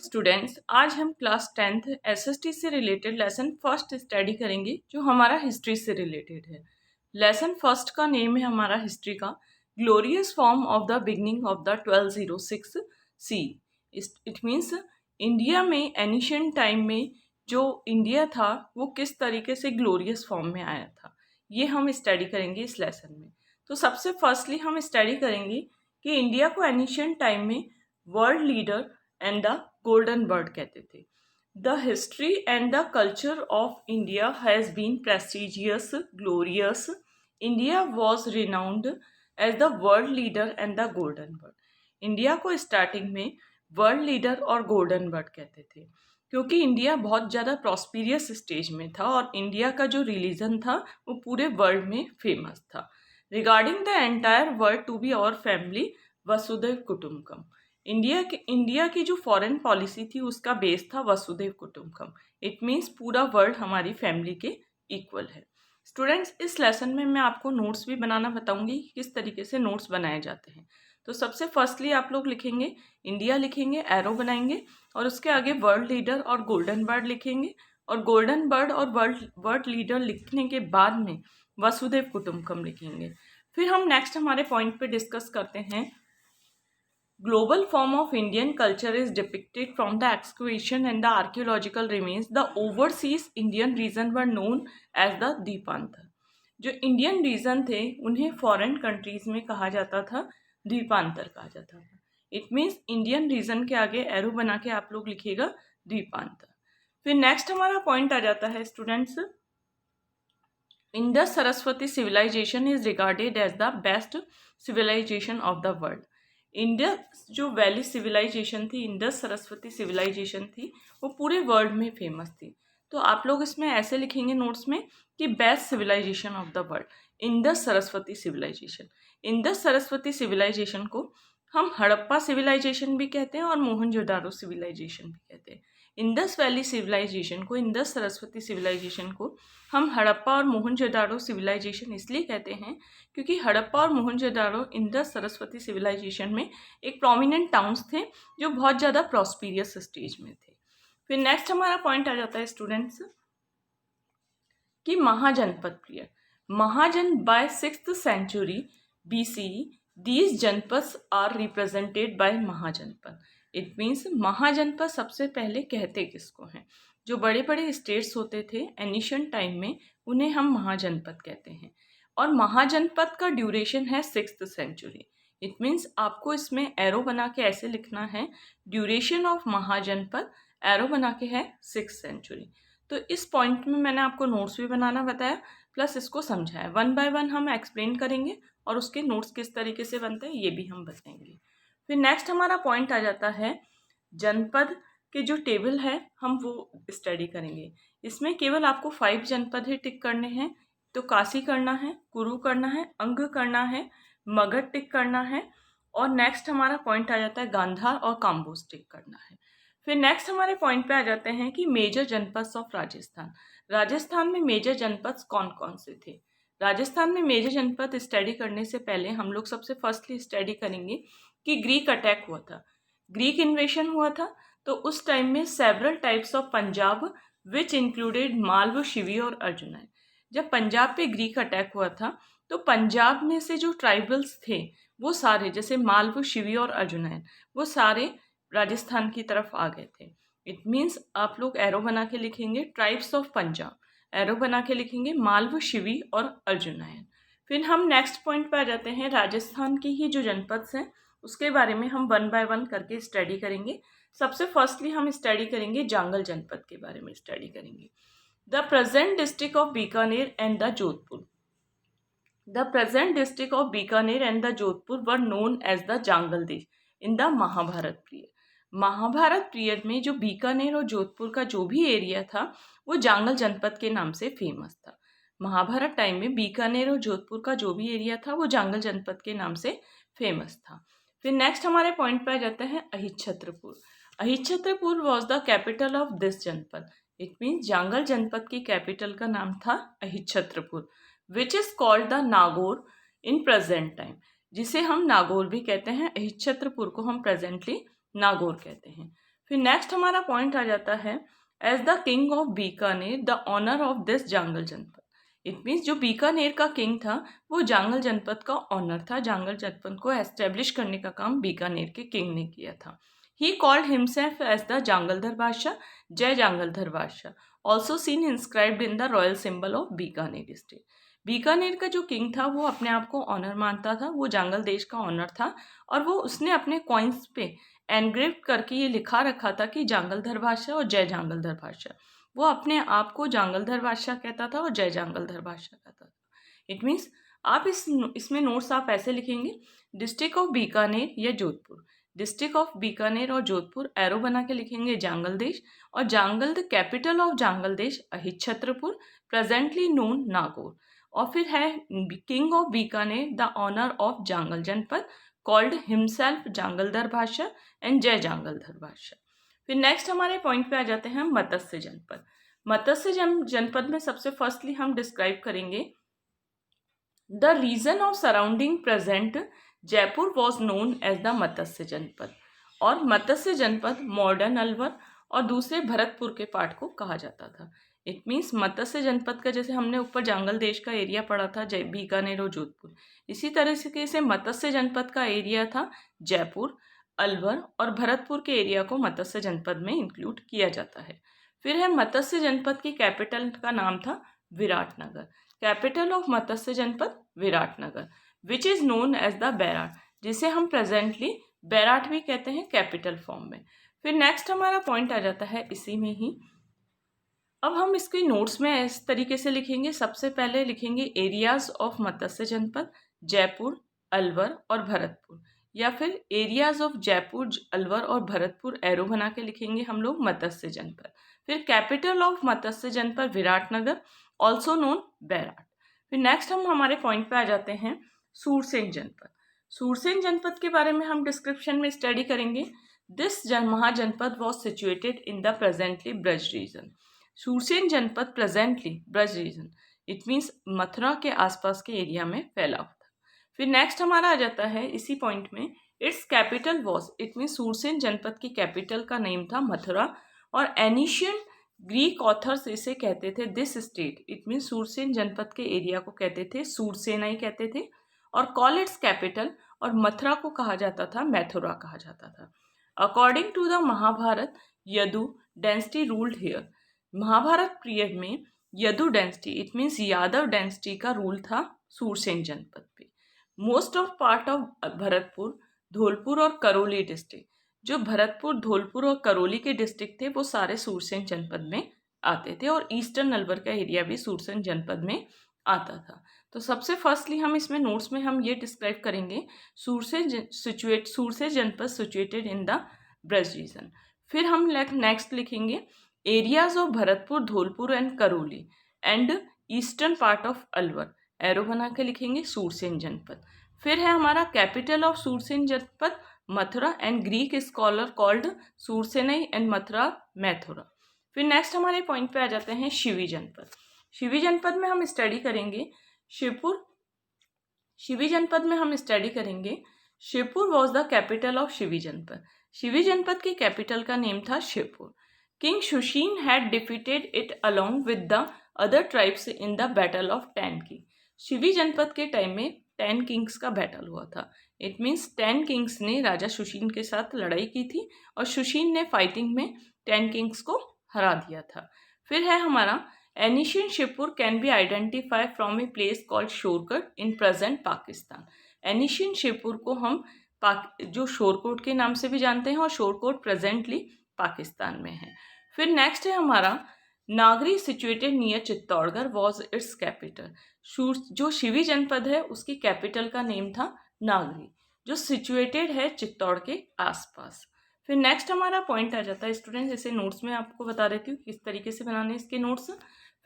Students, आज हम class 10th SST से रिलेटेड लेसन फर्स्ट स्टडी करेंगे जो हमारा हिस्ट्री से रिलेटेड है। लेसन फर्स्ट का नेम है हमारा हिस्ट्री का glorious form of the beginning of the 1206 C. It means India में एनिशियंट टाइम में जो इंडिया था वो किस तरीके से ग्लोरियस फॉर्म में आया था, ये हम स्टडी करेंगे इस लेसन में। तो सबसे फर्स्टली हम स्टडी करेंगे कि इंडिया को एनिशियंट टाइम में world leader and the golden bird कहते थे। The history and the culture of India has been prestigious glorious. India was renowned as the world leader and the golden bird. India को starting में world leader और golden bird कहते थे क्योंकि India बहुत ज़्यादा प्रॉस्पिरियस स्टेज में था और इंडिया का जो रिलीजन था वो पूरे वर्ल्ड में फेमस था। Regarding the entire world to be our family वसुधैव कुटुंबकम। इंडिया की जो फॉरेन पॉलिसी थी उसका बेस था वसुधैव कुटुंबकम। इट मीन्स पूरा वर्ल्ड हमारी फैमिली के इक्वल है। स्टूडेंट्स, इस लेसन में मैं आपको नोट्स भी बनाना बताऊंगी कि किस तरीके से नोट्स बनाए जाते हैं। तो सबसे फर्स्टली आप लोग लिखेंगे इंडिया, लिखेंगे, एरो बनाएंगे और उसके आगे वर्ल्ड लीडर और गोल्डन बर्ड लिखेंगे और गोल्डन बर्ड और वर्ल्ड लीडर लिखने के बाद में वसुधैव कुटुंबकम लिखेंगे। फिर हम नेक्स्ट हमारे पॉइंट पे डिस्कस करते हैं global form of Indian culture is depicted from the excavation and the archaeological remains. The overseas Indian region were known as the द्वीपांतर। जो इंडियन रीजन थे उन्हें फॉरेन कंट्रीज में कहा जाता था, द्वीपांतर कहा जाता था। इट मीन्स इंडियन रीजन के आगे एरो बना के आप लोग लिखिएगा द्वीपांतर। फिर नेक्स्ट हमारा पॉइंट आ जाता है students, Indus Saraswati civilisation is regarded as the best civilisation of the world. Indus जो वैली सिविलाइजेशन थी, इंडस सरस्वती सिविलाइजेशन थी, वो पूरे वर्ल्ड में फेमस थी। तो आप लोग इसमें ऐसे लिखेंगे नोट्स में कि best civilisation of the world Indus Saraswati civilisation. Indus Saraswati civilisation को हम हड़प्पा सिविलाइजेशन भी कहते हैं और मोहनजोदारो सिविलाइजेशन भी कहते हैं। इंडस वैली सिविलाइजेशन को, इंडस सरस्वती सिविलाइजेशन को हम हड़प्पा और मोहनजोदारो सिविलाइजेशन इसलिए कहते हैं क्योंकि हड़प्पा और मोहनजोदारो इंडस सरस्वती सिविलाइजेशन में एक प्रोमिनेंट टाउन्स थे जो बहुत ज़्यादा प्रॉस्पिरियस स्टेज में थे। फिर नेक्स्ट हमारा पॉइंट आ जाता है स्टूडेंट्स कि Mahajanapada period. Mahajan by 6th century BCE, these Janapada are represented by Mahajanapada. It means Mahajanapada सबसे पहले कहते किसको हैं? जो बड़े बड़े स्टेट्स होते थे एनिशियंट टाइम में उन्हें हम महाजनपद कहते हैं और महाजनपद का ड्यूरेशन है 6th century। इट मीन्स आपको इसमें एरो बना के ऐसे लिखना है, ड्यूरेशन ऑफ महाजनपद एरो बना के है 6th century। तो इस पॉइंट में मैंने आपको नोट्स भी बनाना बताया प्लस इसको समझाया। 1 by 1 हम एक्सप्लेन करेंगे और उसके नोट्स किस तरीके से बनते हैं ये भी हम बताएंगे। फिर नेक्स्ट हमारा पॉइंट आ जाता है जनपद के जो टेबल है हम वो स्टडी करेंगे। इसमें केवल आपको 5 जनपद ही टिक करने हैं। तो काशी करना है, कुरु करना है, अंग करना है, मगध टिक करना है और नेक्स्ट हमारा पॉइंट आ जाता है गांधार और काम्बोज टिक करना है। फिर नेक्स्ट हमारे पॉइंट पे आ जाते हैं कि मेजर जनपद ऑफ राजस्थान। राजस्थान में मेजर जनपद कौन कौन से थे? राजस्थान में मेजर जनपद स्टडी करने से पहले हम लोग सबसे फर्स्टली स्टडी करेंगे कि ग्रीक अटैक हुआ था, ग्रीक इन्वेशन हुआ था। तो उस टाइम में several types of Punjab which included Malav, Shivi और अर्जुनन। जब पंजाब पे ग्रीक अटैक हुआ था तो पंजाब में से जो ट्राइबल्स थे वो सारे, जैसे मालव, शिवी और अर्जुनन, वो सारे राजस्थान की तरफ आ गए थे। इट मीन्स आप लोग एरो बना के लिखेंगे ट्राइब्स ऑफ पंजाब, एरो बना के लिखेंगे मालव, शिवी और अर्जुनन। फिर हम नेक्स्ट पॉइंट पर आ जाते हैं, राजस्थान की ही जो जनपद हैं उसके बारे में हम 1 by 1 करके स्टडी करेंगे। सबसे फर्स्टली हम स्टडी करेंगे जांगल जनपद के बारे में स्टडी करेंगे। The present district of Bikaner and the Jodhpur. The present district of Bikaner and the Jodhpur were known as the Jangal Desh in the Mahabharata period. Mahabharata period में जो बीकानेर और जोधपुर का जो भी एरिया था वो जांगल जनपद के नाम से फेमस था। महाभारत टाइम में बीकानेर और जोधपुर का जो भी एरिया था वो जांगल जनपद के नाम से फेमस था। फिर नेक्स्ट हमारे पॉइंट पर आ जाता है Ahichhatrapur. Ahichhatrapur was the capital of this Janapada. It means Jangal Janapada की कैपिटल का नाम था Ahichhatrapur, which is called the Nagaur in present time, जिसे हम नागौर भी कहते हैं। अहिच्छत्रपुर को हम प्रेजेंटली नागौर कहते हैं। फिर नेक्स्ट हमारा पॉइंट आ जाता है as the king of Bikaner the honour of this Jangal Janapada. It means जो बीकानेर का किंग था वो जांगल जनपद का ऑनर था। जांगल जनपद को एस्टेब्लिश करने का काम बीकानेर के किंग ने किया था। He called himself as the Jangaldhar Badshah, जय Jangaldhar Badshah, also seen inscribed in the royal symbol of Bikaner state. Bikaner का जो किंग था वो अपने आप को ऑनर मानता था, वो जांगल देश का ऑनर था, और वो उसने अपने कॉइन्स पे एनग्रेव करके ये लिखा रखा था कि जांगलधर बादशाह और जय जांगलधर बादशाह। वो अपने आप को जांगलधर बादशाह कहता था और जय जांगलधर बादशाह कहता था। इट मीन्स आप इसमें नोट्स आप ऐसे लिखेंगे, डिस्ट्रिक्ट ऑफ बीकानेर या जोधपुर। डिस्ट्रिक्ट ऑफ बीकानेर और जोधपुर एरो बना के लिखेंगे जांगल देश, और Jangal the capital of Jangal Desh Ahichhatrapur, presently known Nagaur. और फिर है king of Bikaner the honour of Jangal janapada, called himself Jangaldhar बादशाह एंड जय जांगलधर बादशाह। फिर नेक्स्ट हमारे पॉइंट पे आ जाते हैं मत्स्य जनपद। मत्स्य जनपद में सबसे फर्स्टली हम डिस्क्राइब करेंगे the region of surrounding present Jaipur was known as the Matsya Janapada. और मत्स्य जनपद मॉडर्न अलवर और दूसरे भरतपुर के पार्ट को कहा जाता था। इट मीन्स मत्स्य जनपद का, जैसे हमने ऊपर जांगल देश का एरिया पढ़ा था बीकानेर और जोधपुर, इसी तरह से मत्स्य जनपद का एरिया था जयपुर, अलवर और भरतपुर के एरिया को मत्स्य जनपद में इंक्लूड किया जाता है। फिर है मत्स्य जनपद की कैपिटल का नाम था Viratnagar. Capital of Matsya janapada Viratnagar, which is known as the Bairat, जिसे हम प्रेजेंटली बैराट भी कहते हैं कैपिटल फॉर्म में। फिर नेक्स्ट हमारा पॉइंट आ जाता है इसी में ही। अब हम इसके नोट्स में इस तरीके से लिखेंगे। सबसे पहले लिखेंगे एरियाज ऑफ मत्स्य जनपद जयपुर, अलवर और भरतपुर, या फिर एरियाज ऑफ जयपुर, अलवर और भरतपुर एरो बना के लिखेंगे हम लोग मत्स्य जनपद। फिर capital of Matsya janapada Viratnagar, also known Bairat. फिर नेक्स्ट हम हमारे पॉइंट पे आ जाते हैं सूरसेन जनपद। सूरसेन जनपद के बारे में हम डिस्क्रिप्शन में स्टडी करेंगे। This Mahajanapada was situated in the presently Braj region. Surasena Janapada presently Braj region, it means Mathura के आसपास के एरिया में फैला हुआ था। फिर नेक्स्ट हमारा आ जाता है इसी पॉइंट में, its capital was, it means Sursen janapada की कैपिटल का नेम था मथुरा, और एनिशियन ग्रीक ऑथर्स इसे कहते थे this state, it means Sursen janapada के एरिया को कहते थे सूरसेना ही कहते थे, और कॉल इट्स कैपिटल, और मथुरा को कहा जाता था मैथुरा कहा जाता था। According to the Mahabharata, Yadu dynasty ruled here. Mahabharata period में Yadu dynasty, it means Yadav dynasty का रूल था सूरसेन जनपद पे। Most of part of Bharatpur, Dholpur और करौली डिस्ट्रिक्ट, जो भरतपुर, धौलपुर और करौली के डिस्ट्रिक्ट थे वो सारे सूरसेन जनपद में आते थे, और ईस्टर्न अलवर का एरिया भी सूरसेन जनपद में आता था। तो सबसे फर्स्टली हम इसमें नोट्स में हम ये डिस्क्राइब करेंगे Sursen janapada situated in the Braj region. फिर हम नेक्स्ट लिखेंगे areas of Bharatpur, Dholpur and Karauli and eastern part of Alwar, arrow बना के लिखेंगे सूरसेन जनपद। फिर है हमारा capital of Surasena janapada Mathura and Greek scholar called Surasenai and Mathura Methora. फिर नेक्स्ट हमारे पॉइंट पे आ जाते हैं शिवी जनपद। शिवी जनपद में हम स्टडी करेंगे शिवपुर। शिवी जनपद में हम स्टडी करेंगे Shivpur was the capital of Shivi janapada. Shivi janapada की कैपिटल का नेम था Shivpur. King Sushin had defeated it along with the other tribes in the battle of ten kings. Shivi janapada के टाइम में 10 किंग्स का बैटल हुआ था। इट मीन्स 10 किंग्स ने राजा शुशीन के साथ लड़ाई की थी, और शुशीन ने फाइटिंग में 10 किंग्स को हरा दिया था। फिर है हमारा ancient Shivpur can be identify from a place called Shorkot in present Pakistan. Ancient Shivpur को हम जो शोरकोट के नाम से भी जानते हैं, और शोरकोट प्रेजेंटली पाकिस्तान में है। फिर नेक्स्ट है हमारा Nagari situated near Chittorgarh was its capital. जो शिवी जनपद है उसकी कैपिटल का नेम था नागरी, जो सिचुएटेड है चित्तौड़ के आसपास। फिर नेक्स्ट हमारा पॉइंट आ जाता है स्टूडेंट्स, जैसे नोट्स में आपको बता देती हूँ किस तरीके से बनाने इसके नोट्स।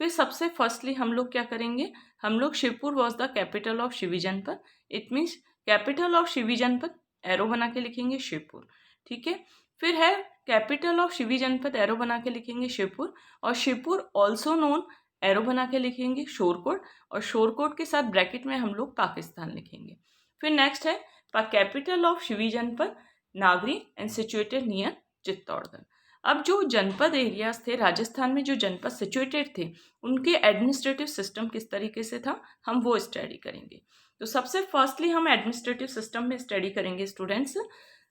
फिर सबसे फर्स्टली हम लोग क्या करेंगे, हम लोग Shivpur was the capital of Shivi janapada. It means capital of Shivi janapada, arrow बना के लिखेंगे शिवपुर, ठीक है। फिर है capital of Shivi janapada, arrow बना के लिखेंगे शिवपुर, और शिवपुर ऑल्सो नोन, एरो बना के लिखेंगे शोरकोट, और शोरकोट के साथ ब्रैकेट में हम लोग पाकिस्तान लिखेंगे। फिर नेक्स्ट है कैपिटल ऑफ शिवी जनपद नागरी एंड सिचुएटेड नियर चित्तौड़गढ़। अब जो जनपद एरियाज थे राजस्थान में, जो जनपद सिचुएटेड थे, उनके एडमिनिस्ट्रेटिव सिस्टम किस तरीके से था, हम वो स्टडी करेंगे। तो सबसे फर्स्टली हम एडमिनिस्ट्रेटिव सिस्टम में स्टडी करेंगे students,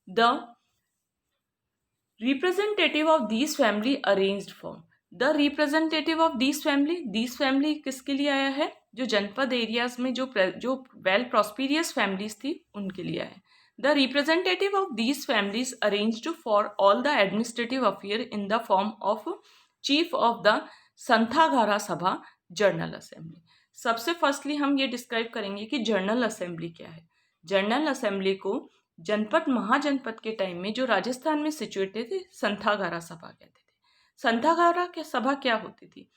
the representative of this family arranged form. The representative of this family किसके लिए आया है, जो जनपद एरियाज में जो वेल प्रॉस्पिरियस फैमिलीज थी उनके लिए आया है। The representative of these families arranged for all the administrative affairs in the form of chief of the संथागारा सभा जर्नल असेंबली। सबसे फर्स्टली हम ये डिस्क्राइब करेंगे कि जर्नल असेंबली क्या है। जर्नल असेंबली को जनपद महाजनपद के टाइम में जो राजस्थान में सिचुएटेड थे संथागारा सभा कहते थे। संथागारा की सभा क्या होती थी,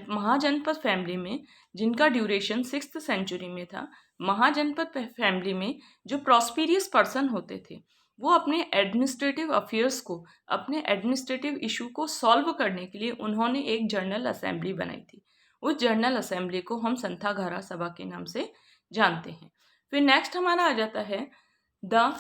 महाजनपद फैमिली में जिनका ड्यूरेशन 6th सेंचुरी में था, महाजनपद फैमिली में जो प्रॉस्पिरियस पर्सन होते थे वो अपने एडमिनिस्ट्रेटिव अफेयर्स को, अपने एडमिनिस्ट्रेटिव इशू को सॉल्व करने के लिए उन्होंने एक जर्नल असेंबली बनाई थी। उस जर्नल असेंबली को हम संथागारा सभा के नाम से जानते हैं। फिर नेक्स्ट हमारा आ जाता है the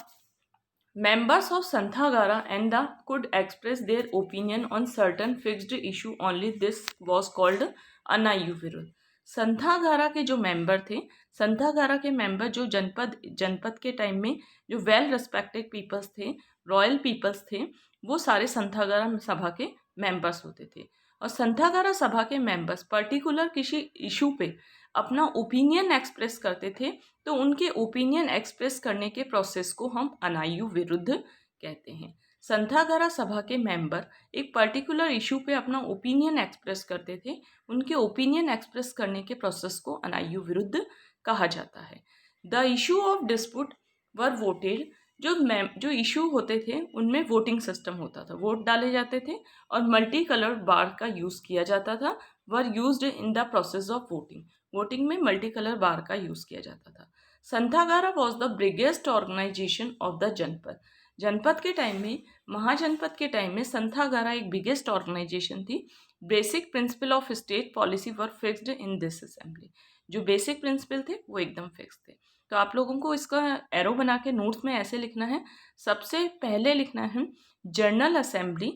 Members of Santhagara and the could express their opinion on certain fixed issue only. This was called अनायु विरुद्ध। संथागारा के जो मेंबर थे, संथागारा के मेंबर जो जनपद के टाइम में जो वेल रिस्पेक्टेड पीपल्स थे, रॉयल पीपल्स थे, वो सारे संथागारा सभा के मेंबर्स होते थे। और संथागारा सभा के मेंबर्स पर्टिकुलर किसी इशू पे अपना ओपिनियन एक्सप्रेस करते थे, तो उनके ओपिनियन एक्सप्रेस करने के प्रोसेस को हम अनायु विरुद्ध कहते हैं। संथागारा सभा के मेंबर एक पर्टिकुलर इशू पे अपना ओपिनियन एक्सप्रेस करते थे, उनके ओपिनियन एक्सप्रेस करने के प्रोसेस को अनायु विरुद्ध कहा जाता है। The issue of dispute were voted. जो इशू होते थे उनमें वोटिंग सिस्टम होता था, वोट डाले जाते थे और मल्टी कलर्ड बार का यूज़ किया जाता था, were used in the process of voting. Voting में मल्टी कलर बार का यूज़ किया जाता था। Santhagara was the biggest organisation of the janapada. Janapada के टाइम में, महाजनपद के टाइम में संथागारा एक बिगेस्ट ऑर्गेनाइजेशन थी। Basic principle of state policy were fixed in this assembly. जो बेसिक प्रिंसिपल थे वो एकदम फिक्स थे। तो आप लोगों को इसका एरो बना के नोट्स में ऐसे लिखना है। सबसे पहले लिखना है जर्नल असेंबली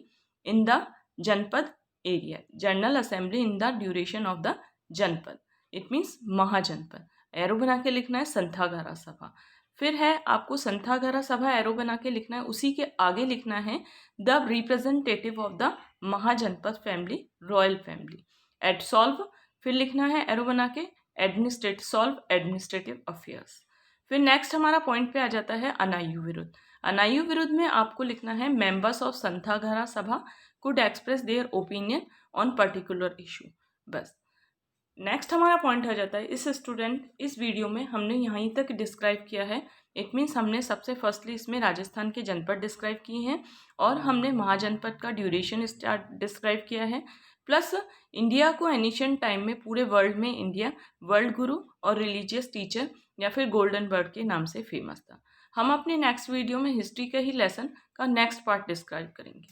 इन द जनपद area, journal assembly in the duration of the जनपद, इट मीन्स महाजनपद। एरो बना के लिखना है संथागारा सभा। फिर है आपको संथागारा सभा एरो बना के लिखना है, उसी के आगे लिखना है the representative of the mahajanapada family, royal family itself. फिर लिखना है एरो बना के एडमिनिस्ट्रेटिव अफेयर्स। फिर नेक्स्ट हमारा पॉइंट पे आ जाता है अनायु विरुद्ध। अनायु विरुद्ध में आपको लिखना है मेंबर्स ऑफ संथागारा सभा could express their opinion on particular issue. बस नेक्स्ट हमारा पॉइंट आ जाता है, इस वीडियो में हमने यहीं तक डिस्क्राइब किया है। इट मीन्स हमने सबसे फर्स्टली इसमें राजस्थान के जनपद डिस्क्राइब किए हैं और हमने महाजनपद का ड्यूरेशन डिस्क्राइब किया है, प्लस इंडिया को एनिशिएंट टाइम में पूरे वर्ल्ड में इंडिया वर्ल्ड गुरु और रिलीजियस टीचर या फिर गोल्डन बर्ड के नाम से फेमस था। हम अपने नेक्स्ट वीडियो में हिस्ट्री के ही लेसन का नेक्स्ट पार्ट डिस्क्राइब करेंगे।